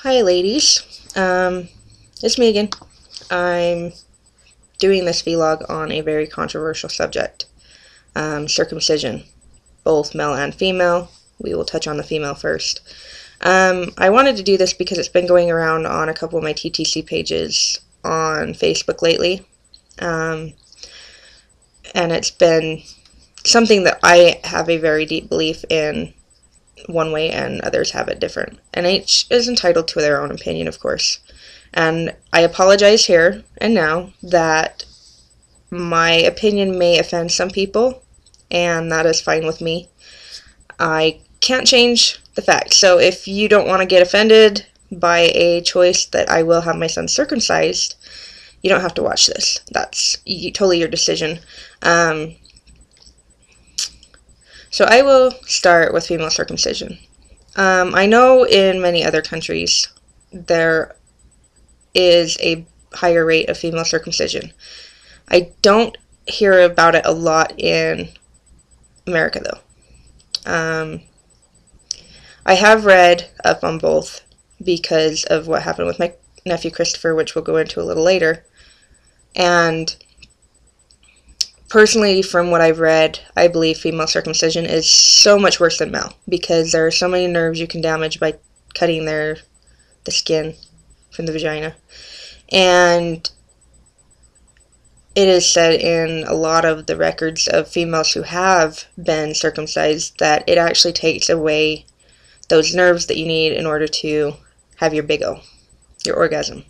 Hi ladies, it's me again. I'm doing this vlog on a very controversial subject, circumcision, both male and female. We will touch on the female first. I wanted to do this because it's been going around on a couple of my TTC pages on Facebook lately, and it's been something that I have a very deep belief in one way and others have it different. And each is entitled to their own opinion, of course. And I apologize here and now that my opinion may offend some people, and that is fine with me. I can't change the fact. So if you don't want to get offended by a choice that I will have my son circumcised, you don't have to watch this. That's totally your decision. So I will start with female circumcision. I know in many other countries there is a higher rate of female circumcision. I don't hear about it a lot in America though. I have read up on both because of what happened with my nephew Christopher, which we'll go into a little later. And personally, from what I've read, I believe female circumcision is so much worse than male because there are so many nerves you can damage by cutting the skin from the vagina. And it is said in a lot of the records of females who have been circumcised that it actually takes away those nerves that you need in order to have your big O, your orgasm.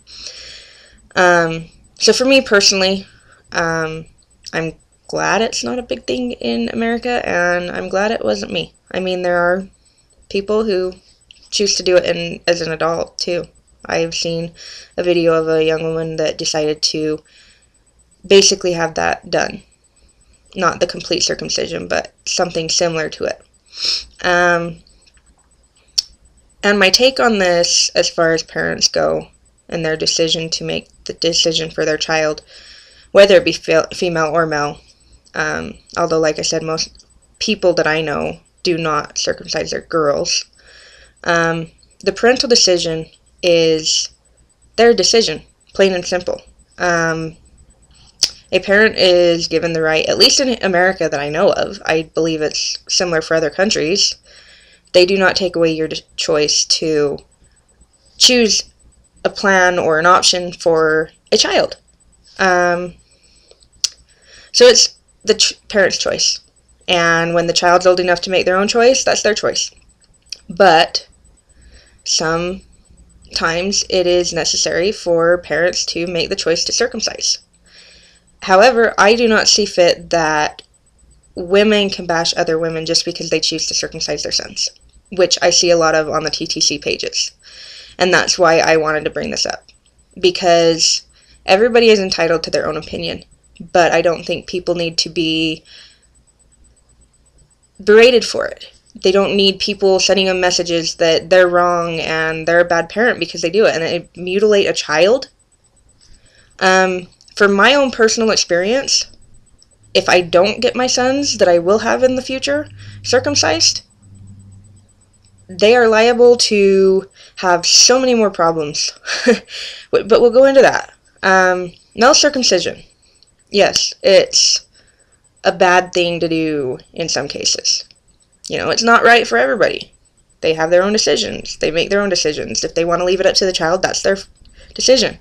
So for me personally, I'm glad it's not a big thing in America, and I'm glad it wasn't me. I mean, there are people who choose to do it as an adult too. I've seen a video of a young woman that decided to basically have that done. Not the complete circumcision, but something similar to it. And my take on this, as far as parents go, and their decision to make the decision for their child, whether it be female or male, although, like I said, most people that I know do not circumcise their girls. The parental decision is their decision, plain and simple. A parent is given the right, at least in America that I know of, I believe it's similar for other countries, they do not take away your choice to choose a plan or an option for a child. So it's the parent's choice, and when the child's old enough to make their own choice, that's their choice. But sometimes it is necessary for parents to make the choice to circumcise. However, I do not see fit that women can bash other women just because they choose to circumcise their sons, which I see a lot of on the TTC pages. And that's why I wanted to bring this up, because everybody is entitled to their own opinion. But I don't think people need to be berated for it. They don't need people sending them messages that they're wrong and they're a bad parent because they do it, and they mutilate a child. From my own personal experience, if I don't get my sons that I will have in the future circumcised, they are liable to have so many more problems. But we'll go into that. Male circumcision. Yes, it's a bad thing to do in some cases. You know, it's not right for everybody. They have their own decisions. They make their own decisions. If they want to leave it up to the child, that's their decision.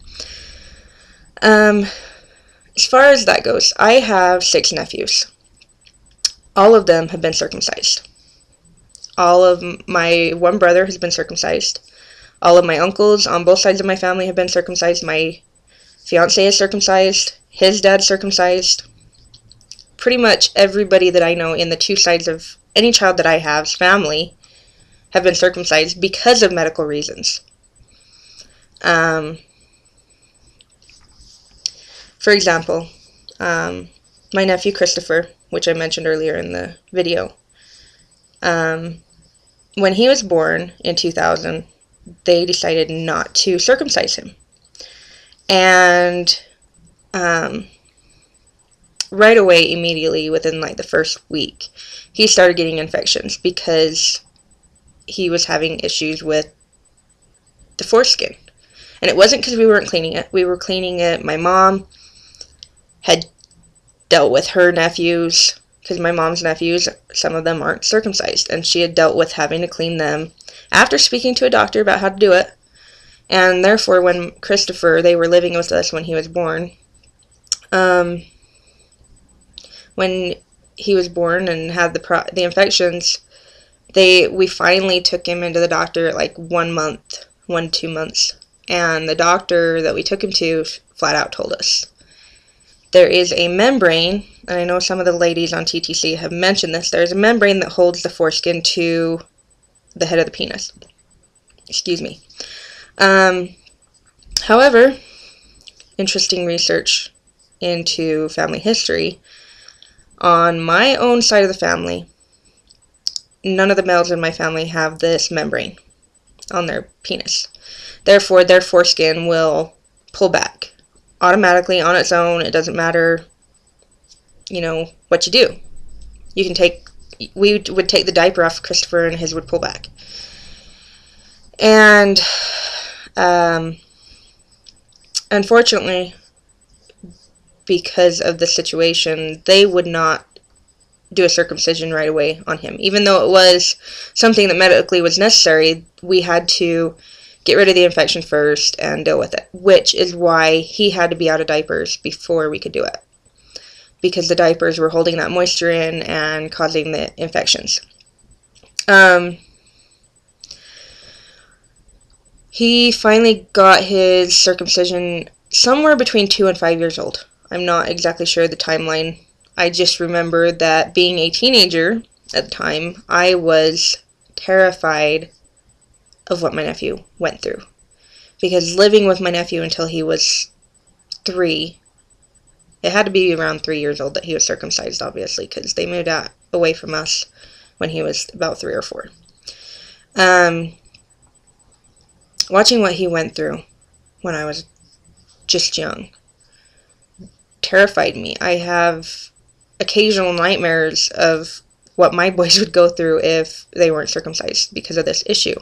As far as that goes, I have 6 nephews. All of them have been circumcised. All of my one brother has been circumcised. All of my uncles on both sides of my family have been circumcised. My fiance is circumcised. His dad's circumcised. Pretty much everybody that I know in the 2 sides of any child that I have's family have been circumcised because of medical reasons. For example, my nephew Christopher, which I mentioned earlier in the video, when he was born in 2000, they decided not to circumcise him. And right away, immediately, within like the first week, he started getting infections because he was having issues with the foreskin. And it wasn't because we weren't cleaning it. We were cleaning it. My mom had dealt with her nephews, because my mom's nephews, some of them aren't circumcised, and she had dealt with having to clean them after speaking to a doctor about how to do it. And therefore, when Christopher, they were living with us when he was born, when he was born and had the infections, we finally took him into the doctor at like 1 month, 2 months, and the doctor that we took him to flat out told us, there is a membrane, and I know some of the ladies on TTC have mentioned this, there's a membrane that holds the foreskin to the head of the penis. Excuse me. However, interesting research into family history, on my own side of the family, none of the males in my family have this membrane on their penis. Therefore, their foreskin will pull back automatically on its own. It doesn't matter, what you do. We would take the diaper off Christopher and his would pull back. And unfortunately, because of the situation, they would not do a circumcision right away on him. Even though it was something that medically was necessary, we had to get rid of the infection first and deal with it, which is why he had to be out of diapers before we could do it, because the diapers were holding that moisture in and causing the infections. He finally got his circumcision somewhere between 2 and 5 years old. I'm not exactly sure the timeline. I just remember that being a teenager at the time, I was terrified of what my nephew went through. Because living with my nephew until he was 3, it had to be around 3 years old that he was circumcised, obviously, because they moved out away from us when he was about 3 or 4. Watching what he went through when I was just young terrified me. I have occasional nightmares of what my boys would go through if they weren't circumcised because of this issue.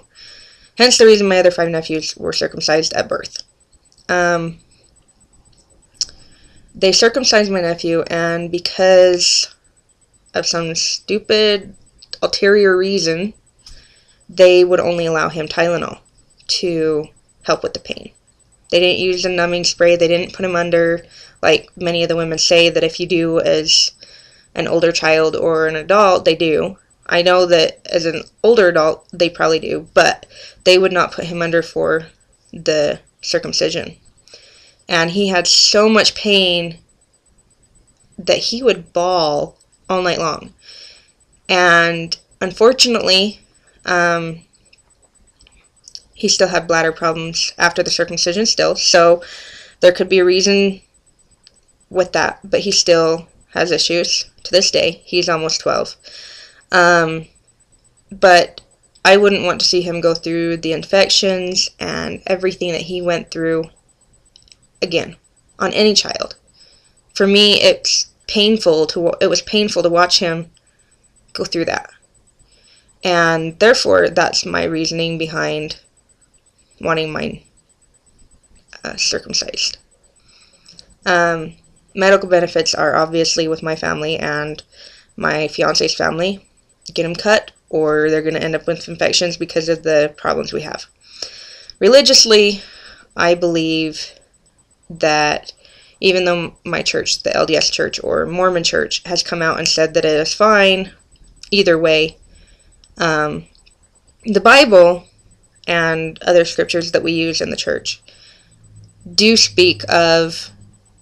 Hence the reason my other 5 nephews were circumcised at birth. They circumcised my nephew, and because of some stupid ulterior reason, they would only allow him Tylenol to help with the pain. They didn't use a numbing spray. They didn't put him under, like many of the women say that if you do as an older child or an adult, they do. I know that as an older adult, they probably do, but they would not put him under for the circumcision. And he had so much pain that he would bawl all night long. And unfortunately, he still had bladder problems after the circumcision still, so there could be a reason with that, but he still has issues to this day. He's almost 12. But I wouldn't want to see him go through the infections and everything that he went through again on any child. For me, it was painful to watch him go through that. And therefore, that's my reasoning behind wanting mine circumcised. Medical benefits are obviously with my family and my fiance's family. Get them cut, or they're going to end up with infections because of the problems we have. Religiously, I believe that even though my church, the LDS Church or Mormon Church, has come out and said that it is fine either way, the Bible and other scriptures that we use in the church do speak of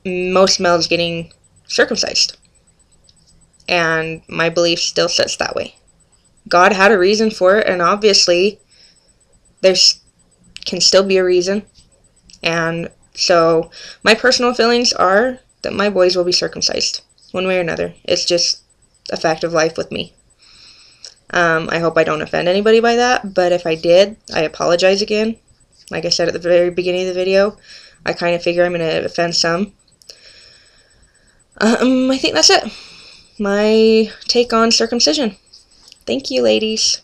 most males getting circumcised. And my belief still sits that way. God had a reason for it, and obviously there can still be a reason. And so my personal feelings are that my boys will be circumcised one way or another. It's just a fact of life with me. I hope I don't offend anybody by that, but if I did, I apologize again. Like I said at the very beginning of the video, I kind of figure I'm going to offend some. I think that's it. My take on circumcision. Thank you, ladies.